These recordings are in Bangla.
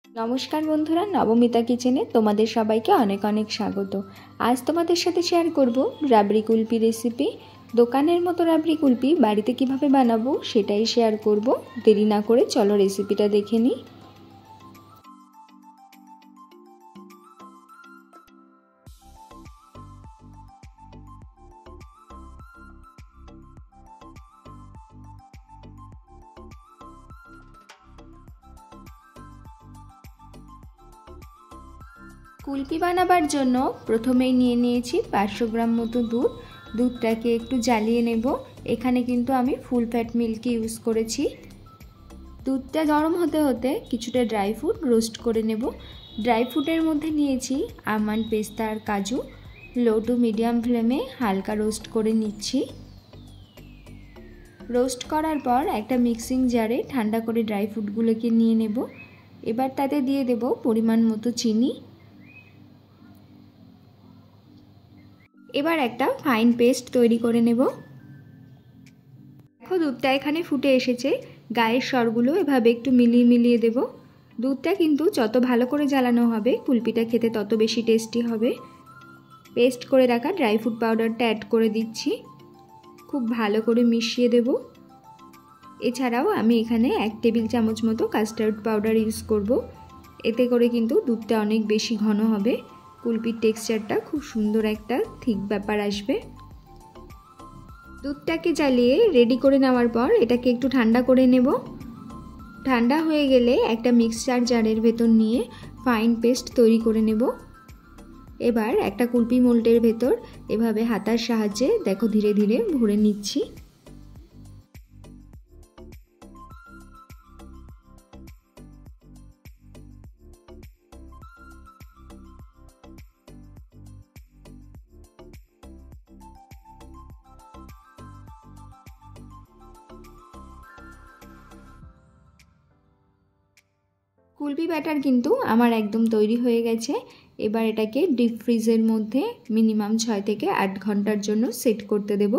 নমস্কার বন্ধুরা, নবমিতা কিচেনে তোমাদের সবাইকে অনেক অনেক স্বাগত। আজ তোমাদের সাথে শেয়ার করব রাবড়ি কুলপি রেসিপি। দোকানের মতো রাবড়ি কুলপি বাড়িতে কিভাবে বানাবো সেটাই শেয়ার করব। দেরি না করে চলো রেসিপিটা দেখে নিই। কুলপি বানাবার জন্য প্রথমেই নিয়ে নিয়েছি 500 গ্রাম মতো দুধ। দুধটাকে একটু জ্বালিয়ে নেব। এখানে কিন্তু আমি ফুল ফ্যাট মিল্ক ইউজ করেছি। দুধটা গরম হতে হতে কিছুটা ড্রাই ফ্রুট রোস্ট করে নেব। ড্রাই ফ্রুটের মধ্যে নিয়েছি আমন্ড, পেস্তা আর কাজু। লো টু মিডিয়াম ফ্লেমে হালকা রোস্ট করে নিচ্ছি। রোস্ট করার পর একটা মিক্সিং জারে ঠান্ডা করে ড্রাই ফ্রুটগুলোকে নিয়ে নেব। এবার তাতে দিয়ে দেব পরিমাণ মতো চিনি। এবার একটা ফাইন পেস্ট তৈরি করে নেব। দেখো দুধটা এখানে ফুটে এসেছে। গায়ের স্বরগুলো এভাবে একটু মিলিয়ে মিলিয়ে দেব। দুধটা কিন্তু যত ভালো করে জ্বালানো হবে কুলপিটা খেতে তত বেশি টেস্টি হবে। পেস্ট করে রাখা ড্রাই ফ্রুট পাউডারটা অ্যাড করে দিচ্ছি। খুব ভালো করে মিশিয়ে দেব। এছাড়াও আমি এখানে 1 টেবিল চামচ মতো কাস্টার্ড পাউডার ইউজ করব। এতে করে কিন্তু দুধটা অনেক বেশি ঘন হবে। কুলপির টেক্সচারটা খুব সুন্দর একটা থিক ব্যাপার আসবে। দুধটাকে জ্বালিয়ে রেডি করে নেওয়ার পর এটাকে একটু ঠান্ডা করে নেব। ঠান্ডা হয়ে গেলে একটা মিক্সচার জারের ভেতর নিয়ে ফাইন পেস্ট তৈরি করে নেব। এবার একটা কুলপি মোল্ডের ভেতর এভাবে হাতার সাহায্যে দেখো ধীরে ধীরে ভরে নিচ্ছি। কুলপি ব্যাটার কিন্তু আমার একদম তৈরি হয়ে গেছে। এবার এটাকে ডিপ ফ্রিজের মধ্যে মিনিমাম 6 থেকে 8 ঘন্টার জন্য সেট করতে দেব।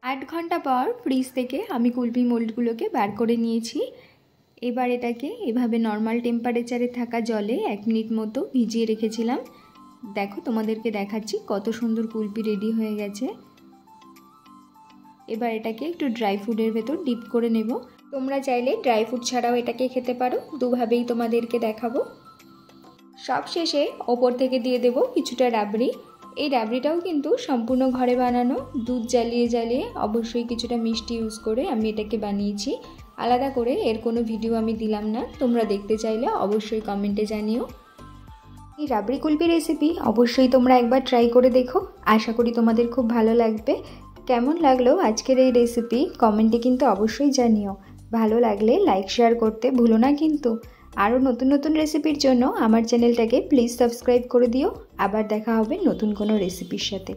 8 ঘন্টা পর ফ্রিজ থেকে আমি কুলপি মোল্ডগুলোকে বার করে নিয়েছি। এবার এটাকে এভাবে নর্মাল টেম্পারেচারে থাকা জলে 1 মিনিট মতো ভিজিয়ে রেখেছিলাম। দেখো তোমাদেরকে দেখাচ্ছি কত সুন্দর কুলপি রেডি হয়ে গেছে। এবার এটাকে একটু ড্রাই ফ্রুটের ভেতর ডিপ করে নেব। তোমরা চাইলে ড্রাই ফ্রুট ছাড়াও এটাকে খেতে পারো। দুভাবেই তোমাদেরকে দেখাবো। সব শেষে ওপর থেকে দিয়ে দেব কিছুটা রাবড়ি। এই রাবড়িটাও কিন্তু সম্পূর্ণ ঘরে বানানো। দুধ জ্বালিয়ে জ্বালিয়ে অবশ্যই কিছুটা মিষ্টি ইউজ করে আমি এটাকে বানিয়েছি। আলাদা করে এর কোনো ভিডিও আমি দিলাম না। তোমরা দেখতে চাইলে অবশ্যই কমেন্টে জানিও। এই রাবড়ি কুলপি রেসিপি অবশ্যই তোমরা একবার ট্রাই করে দেখো। আশা করি তোমাদের খুব ভালো লাগবে। কেমন লাগলো আজকের এই রেসিপি কমেন্টে কিন্তু অবশ্যই জানিও। ভালো লাগলে লাইক শেয়ার করতে ভুলো না কিন্তু। আরও নতুন নতুন রেসিপির জন্য আমার চ্যানেলটাকে প্লিজ সাবস্ক্রাইব করে দিও। আবার দেখা হবে নতুন কোনো রেসিপির সাথে।